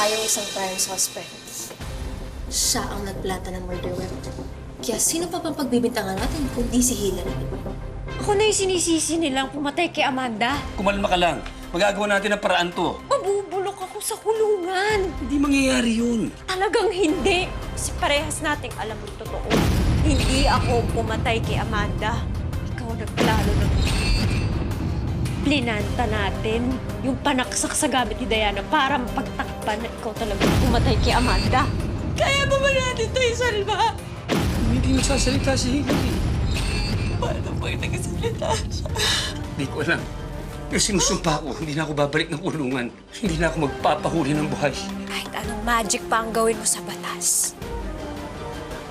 tayong isang prime suspect. Siya ang nagplata ng murder weapon. Kaya sino pa bang pagbibintangan natin kung di si Hillary? Ako na yung sinisisi nilang pumatay kay Amanda. Kumalma ka lang. Magagawa natin ang paraan to. Mabubulok ako sa kulungan. Hindi mangyayari yun. Talagang hindi. Kasi parehas nating alam ang totoo. Hindi ako pumatay kay Amanda. Ikaw nagplano ng plinanta natin. Yung panaksak sa gamit ni Diana para mapagtakpan na ikaw talagang pumatay kay Amanda. Kaya ba natin ito isalba? Hindi nagsasalita si Hillary. Paano ba yung nagsasalita siya? Hindi ko alam. Pero sinusumpa ko, hindi na ako babalik ng kulungan. Hindi na ako magpapahuli ng buhay. Kahit anong magic pa ang gawin mo sa batas.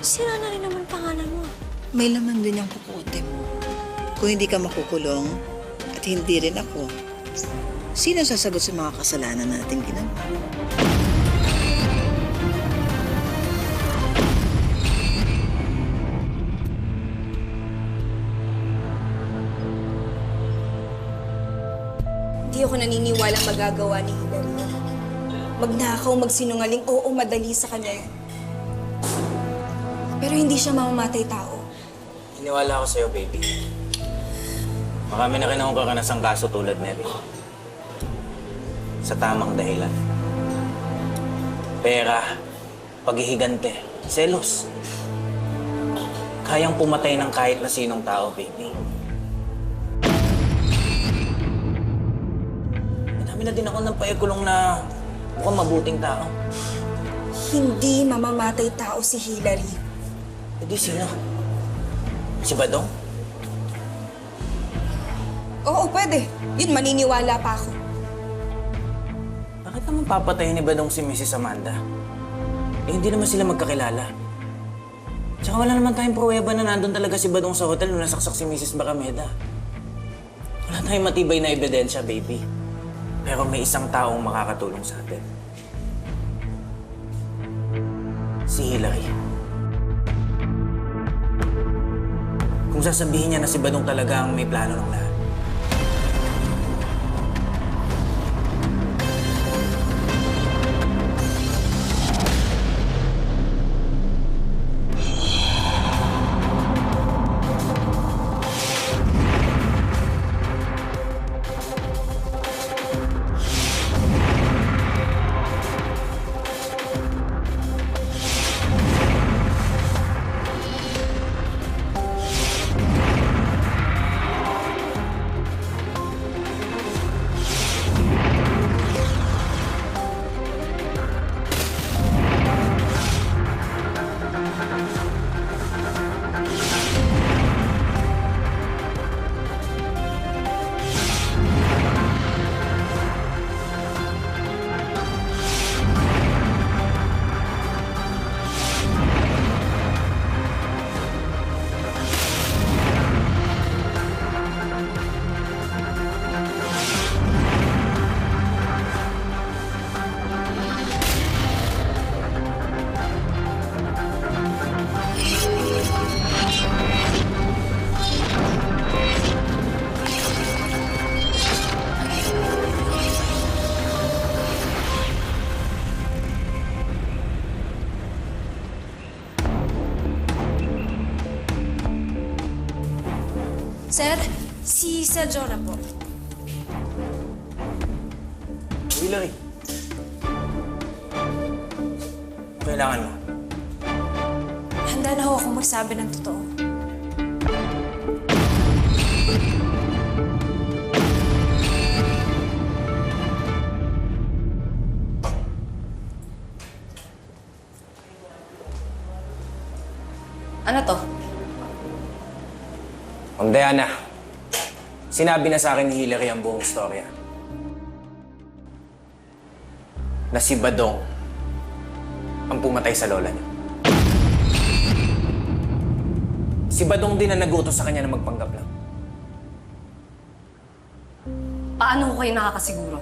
Sira na rin naman pangalan mo. May laman din yung kukutin mo. Kung hindi ka makukulong, at hindi rin ako, sino sasagot sa mga kasalanan natin ginawa? Hindi ako naniniwalang magagawa ni Hillary. Magnakaw, magsinungaling, oo, madali sa kanya yun. Pero hindi siya mamamatay tao. Iniwala ko sa'yo, baby. Marami na rin akong karanasang kaso tulad nito. Sa tamang dahilan. Pera, paghihigante, selos. Kayang pumatay ng kahit na sinong tao, baby. Madami na din ako ng payakulong na mukhang mabuting tao. Hindi mamamatay tao si Hillary. E di sino? Si Badong? Oo, pwede. Yun, maniniwala pa ako. Bakit naman papatayin ni Badong si Mrs. Amanda? Eh, hindi naman sila magkakilala. Tsaka wala naman tayong pruweba na nandun talaga si Badong sa hotel nung nasaksak si Mrs. Barameda. Wala tayong matibay na ebidensya, baby. Pero may isang taong makakatulong sa atin. Si Hillary. Kung sasabihin niya na si Badong talaga ang may plano ng lahat. Sir, si Sir Jonah po. Hillary. Kailangan mo. Handa na ho akong magsabi ng totoo. Ano to? Ma'am Diana, sinabi na sa akin ni Hillary ang buong istorya. Na si Badong ang pumatay sa lola niya. Si Badong din ang nag-utos sa kanya na magpanggap lang. Paano ko kayo nakakasiguro?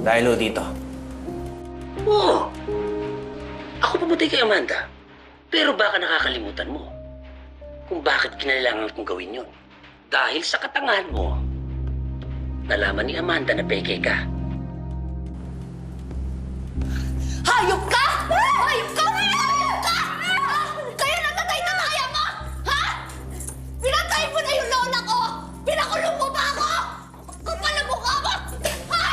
Dahil ho dito. Oo. Ako pumatay kay Amanda. Pero baka nakakalimutan mo kung bakit kinailangan kong gawin yun. Dahil sa katangahan mo, nalaman ni Amanda na peke ka. Hayop ka! Hayop ka! Hayop ka! Kaya natatay na kaya mo! Ha? Pinatay mo na yung lola ko! Pinakulong mo pa ako! Kapal ang mukha mo! Ha?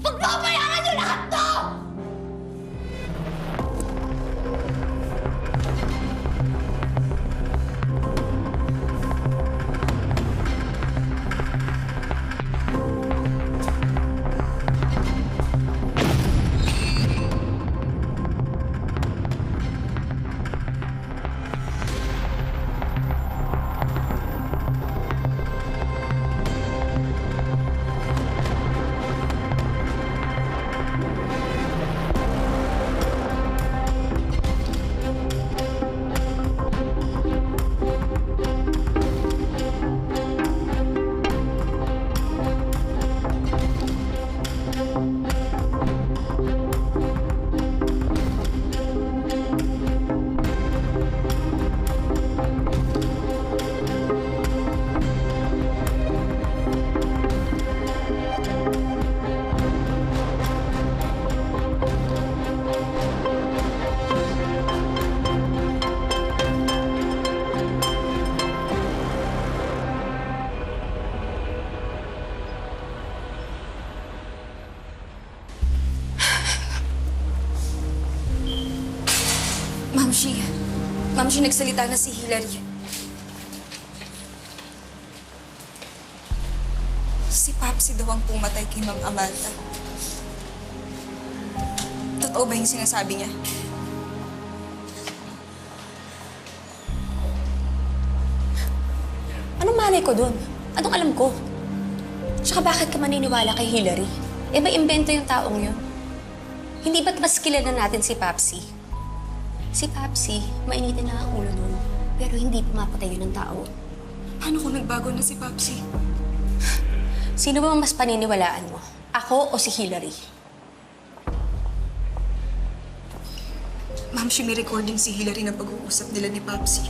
Pagbabayaran niyo lahat to! Mamshi, nagsalita na si Hillary. Si Papsi daw ang pumatay kay Ma'am Amanda. Totoo ba yung sinasabi niya? Anong malay ko dun? Anong alam ko? Tsaka bakit ka maniniwala kay Hillary? Eh, may imbento yung taong yun. Hindi ba't mas kilala natin si Papsi? Si Papsi, mainitin lang ang ulo nun. Pero hindi pumapatay yun ng tao. Paano kung nagbago na si Papsi? Sino ba ang mas paniniwalaan mo? Ako o si Hillary? Mamshi, may recording si Hillary na pag-uusap nila ni Papsi.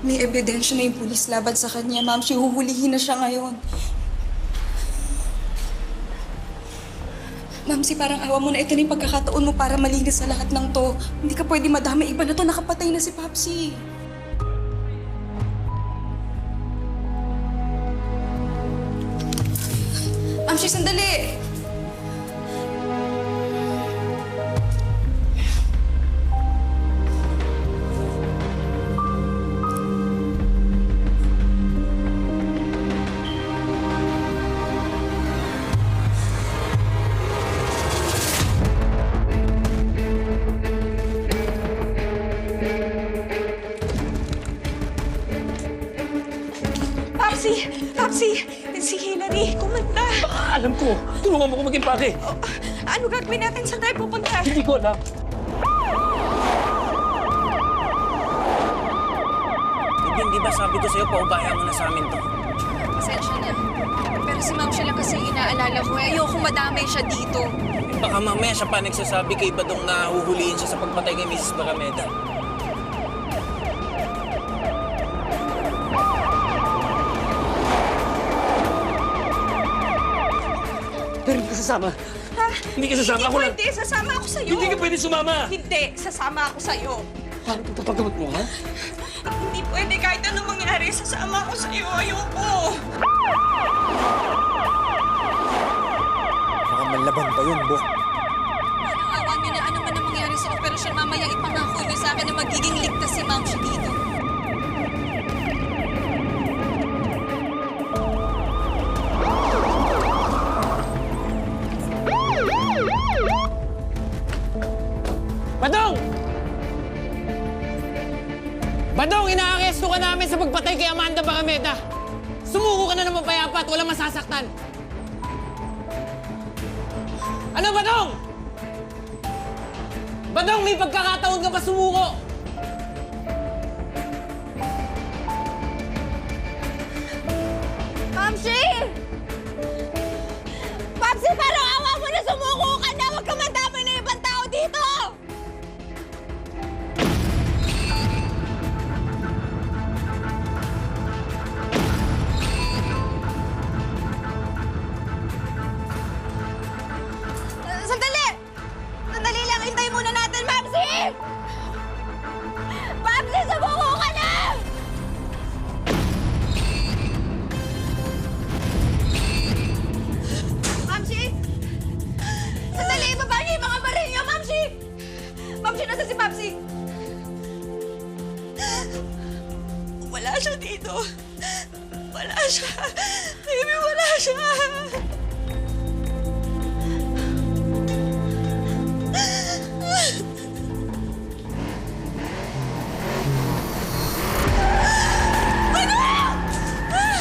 May ebidensya na yung pulis laban sa kanya. Mamshi, huhulihin na siya ngayon. Mamsi, parang awa mo na ito na yung pagkakataon mo para malinis sa lahat ng to. Hindi ka pwede madami. Iba na to, nakapatay na si Papsi. Mamsi, sandali! Papsi! Si Hillary, kumanta! Alam ko! Tulungan mo ko maging pake! Ano gagawin natin? Saan tayo pupunta? Hindi ko alam. Hindi ba sabi ko sa'yo, paubaya mo na sa amin to? Pasensya na. Pero si Ma'am siya lang kasi inaalala ko. Ayoko madamay siya dito. Baka mamaya siya pa nagsasabi kay Badong na huhulihin siya sa pagpatay kay Mrs. Barameda. Pero hindi ka sasama. Ha? Hindi ka sasama. Ako lang. Hindi, sasama ako sa'yo. Hindi ka pwede sumama. Hindi, sasama ako sa'yo. Paano papagamot mo, ha? Hindi pwede kahit anong mangyari, sasama ako sa'yo. Ayoko. Baka malabang pa yun, Bo. Parang awa niyo na ano man ang mangyari sa operasyon. Mamaya ipangako niyo sa akin na magiging ligtas si Ma'am siya dito. Badong! Badong, inaaresto ka namin sa pagpatay kay Amanda Barameda. Sumuko ka na naman payapa at walang masasaktan. Ano, Badong? Badong, may pagkakataon ka pa sumuko. Mamshi! Papsi, parang awa mo na sumuko ka na! Huwag ka mandamay na ibang tao dito! Sandali! Sandali lang! Nasaan si Papsi? Wala siya dito. Wala siya. Baby, wala siya.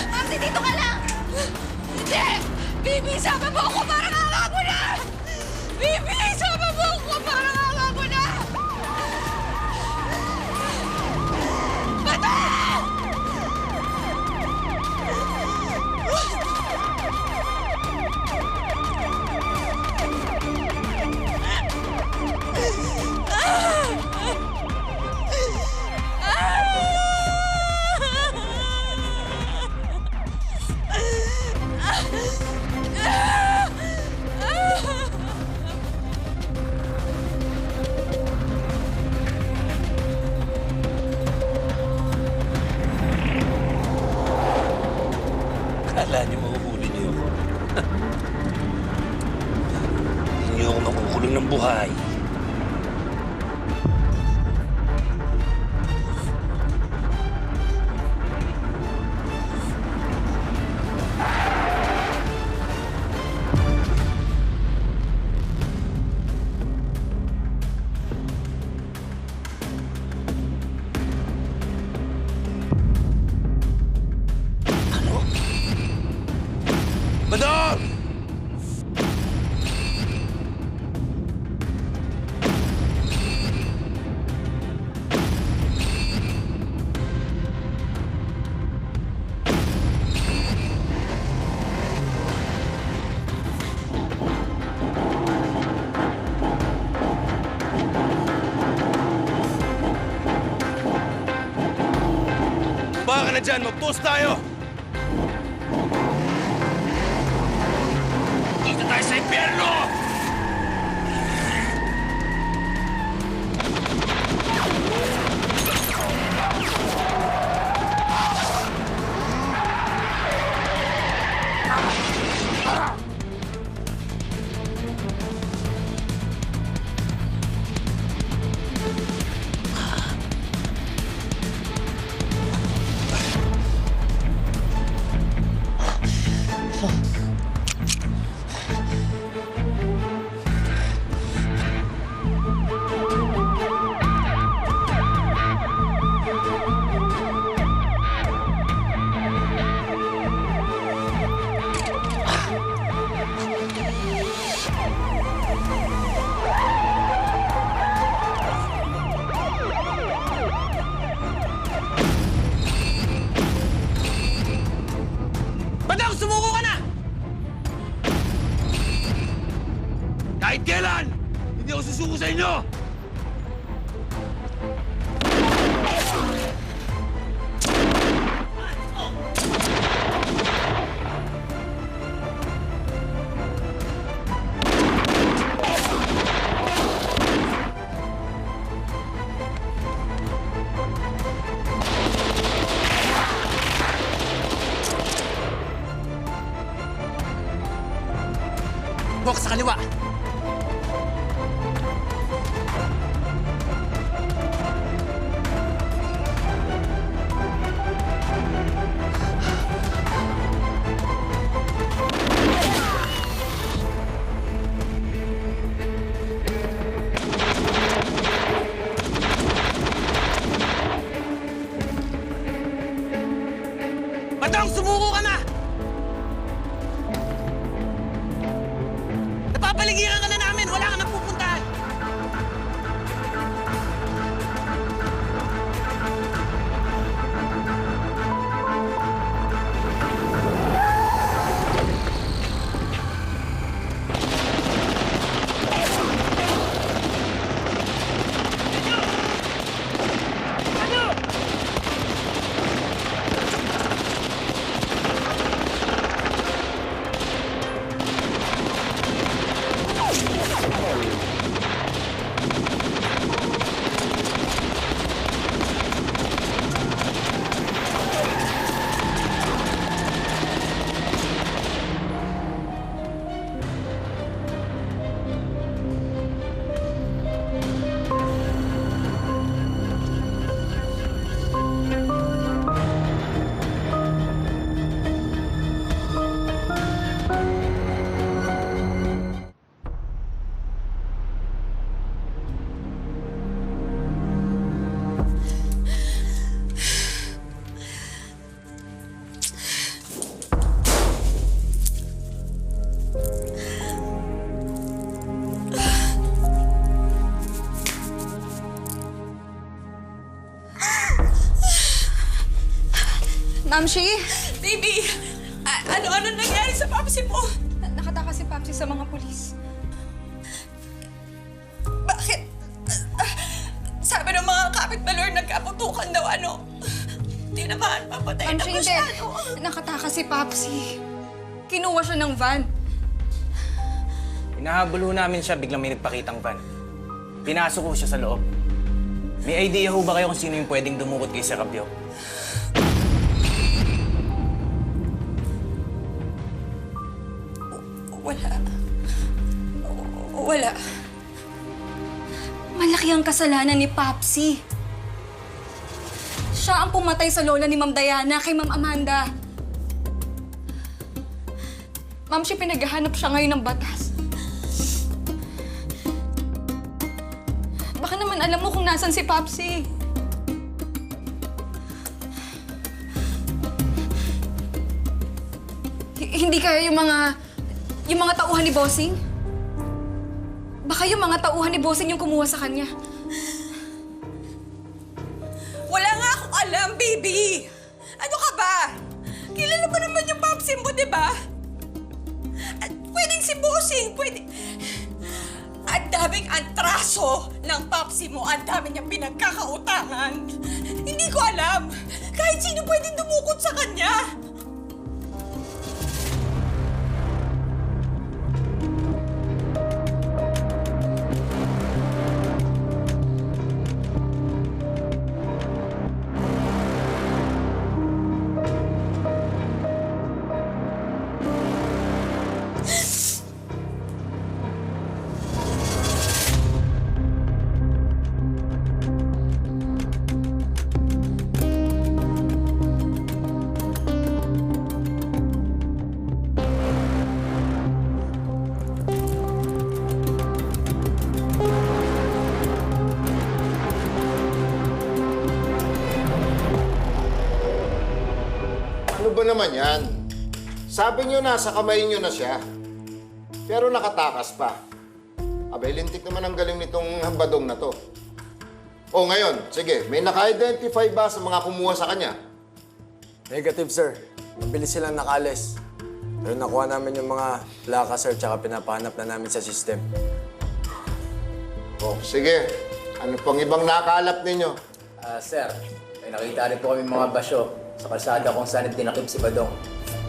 Papsi, dito ka lang! Hindi! Bibi, sama mo ako! Parang awa ko na! Bibi, sama mo ako! Parang awa ko na! Bata! Kala niyo mahuhuli niyo ako. Hindi niyo ako makukulong ng buhay. Madam! Baka na dyan, mag-post tayo! Dito tayo sa impyerno! Badang, sumuko ka na! Kahit kailan, hindi ako susuko sa inyo! Buwak sa kaliwa! Badang, sumuko ka na! Napapaligiran ka na namin! Wala ka nang pupuntahan! Mamshi? Baby! Ano nangyari sa Papsi mo? Nakatakas si Papsi sa mga pulis. Bakit? Sabi ng mga kapitbalor nagkaputukan daw Hindi naman, papatayin Mamshi, ako hindi. siya. Nakatakas si Papsi. Kinuha siya ng van. Hinahabol ho namin siya, biglang may nagpakitang van. Pinasok ko siya sa loob. May idea ho ba kayo kung sino yung pwedeng dumukot kay Sir Rabio? Wala. Malaki ang kasalanan ni Papsi. Siya ang pumatay sa lola ni Ma'am Diana kay Ma'am Amanda. Ma'am, siya pinaghahanap siya ngayon ng batas. Baka naman alam mo kung nasan si Papsi. Hindi kaya yung mga tauhan ni Bossing? Baka yung mga tauhan ni Bossing yung kumuha sa kanya. Wala nga akong alam, baby! Ano ka ba? Kilala mo naman yung Papsi mo, di ba? At pwedeng si Bossing, pwede... Ang daming antraso ng Papsi mo, ang dami niyang pinagkakautangan. Hindi ko alam. Kahit sino pwedeng dumukot sa kanya. Ano ba naman yan? Sabi niyo nasa kamay niyo na siya. Pero nakatakas pa. Abay, lintik naman ang galing nitong badong na to. O ngayon, sige, may naka-identify ba sa mga kumuha sa kanya? Negative, sir. Mabilis silang nakalis. Pero nakuha namin yung mga plaka, sir, tsaka pinapahanap na namin sa system. O, sige. Ano pang ibang nakalap ninyo? Sir, may nakita rin po kami mga basyo sa kalsada kung saan tinakip si Badong.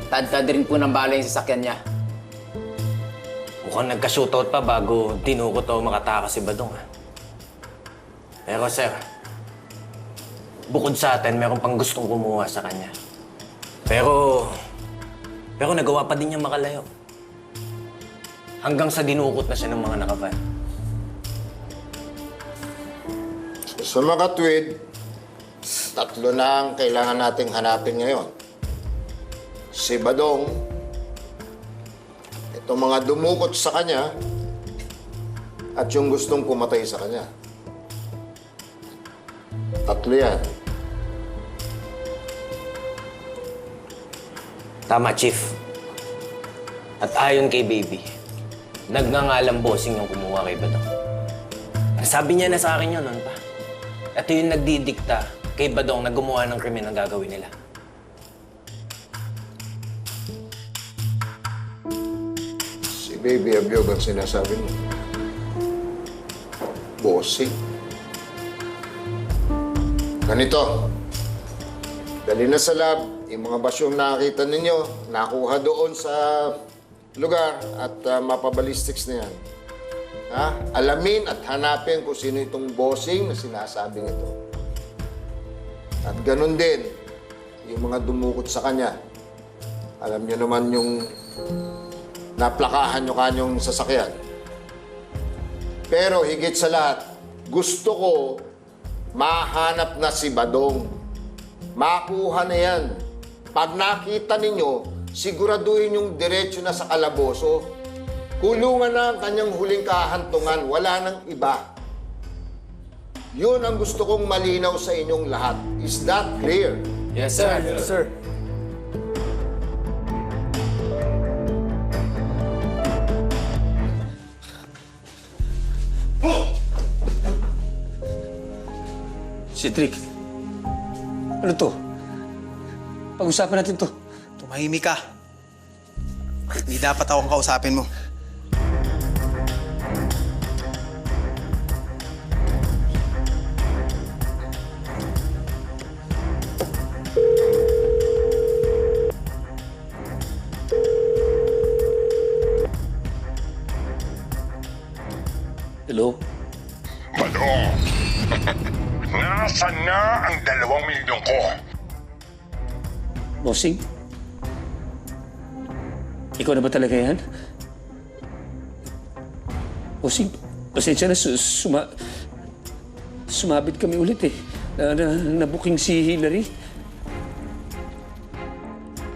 Tad-tad rin po ng bala yung sasakyan niya. Mukhang nagka-shootout pa bago dinukot o makatakas si Badong, ha? Pero, sir, bukod sa atin, meron pang gustong kumuha sa kanya. Pero nagawa pa din niya makalayo. Hanggang sa dinukot na siya ng mga nakavan. Sa mga tweed, tatlo na ang kailangan nating hanapin ngayon. Si Badong, itong mga dumukot sa kanya, at yung gustong pumatay sa kanya. Tatlo yan. Tama, Chief. At ayon kay Baby, nagngangalang Bossing yung kumuha kay Badong. Sabi niya na sa akin yun noon pa. Ito yung nagdidikta kay Badong na gumawa ng krimen ang gagawin nila. Si Baby Abiog ang sinasabi mo. Bossing. Ganito. Dali na sa lab, yung mga basyong nakakita ninyo, nakuha doon sa lugar at mapabalistics na yan. Ha? Alamin at hanapin kung sino itong bossing na sinasabing ito. At ganun din, yung mga dumukot sa kanya. Alam nyo naman yung naplakahan nyo kanyang sasakyan. Pero higit sa lahat, gusto ko mahanap na si Badong. Makuha na yan. Pag nakita ninyo, siguraduhin yung diretso na sa kalaboso. Kulungan na ang kanyang huling kahantungan. Wala nang iba. Yun ang gusto kong malinaw sa inyong lahat. Is that clear? Yes, sir. Yes, sir. Cedric, ano to? Pag-usapan natin to. Tumahimik ka. Hindi dapat akong kausapin mo. Hello? Badong, nasaan na ang 2 milyon ko? Bossing? Ikaw na ba talaga yan? Bossing, pasensya na, sumabit kami ulit eh. Nabuking si Hillary.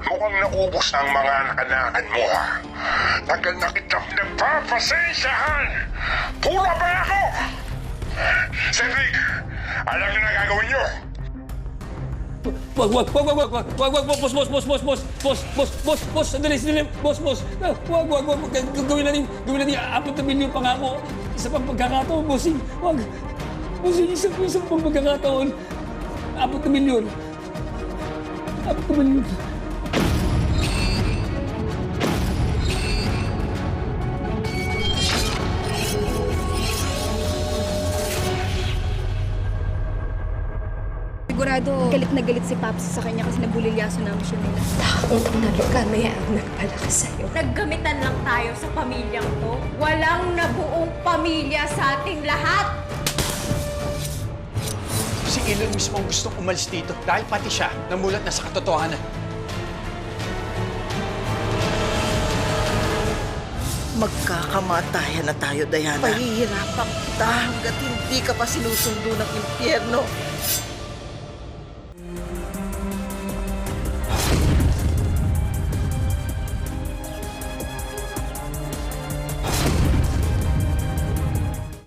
Mukhang naubos ang mga nakanakan mo, ha? Tagal na kitang nagpapasensyahan! Pura ba ako? Cedric, alam niyo na gagawin niyo? Boss, sandali, boss, gawin natin 4 milyon pangako. Isa pang pagkakataon, bossing, bossing, isa pang pagkakataon, 4 milyon. 4 milyon. Sigurado, galit na galit si Paps sa kanya kasi nabulilyaso namin siya nila. Taong kami ang nagpalakas sa'yo. Naggamitan lang tayo sa pamilyang to. Walang nabuong pamilya sa ating lahat. Si Ilan mismo ang gustong umalis dito dahil pati siya namulat na sa katotohanan. Magkakamatayan na tayo, Diana. Pahihirapan kita hanggat hindi ka pa sinusundo ng impyerno.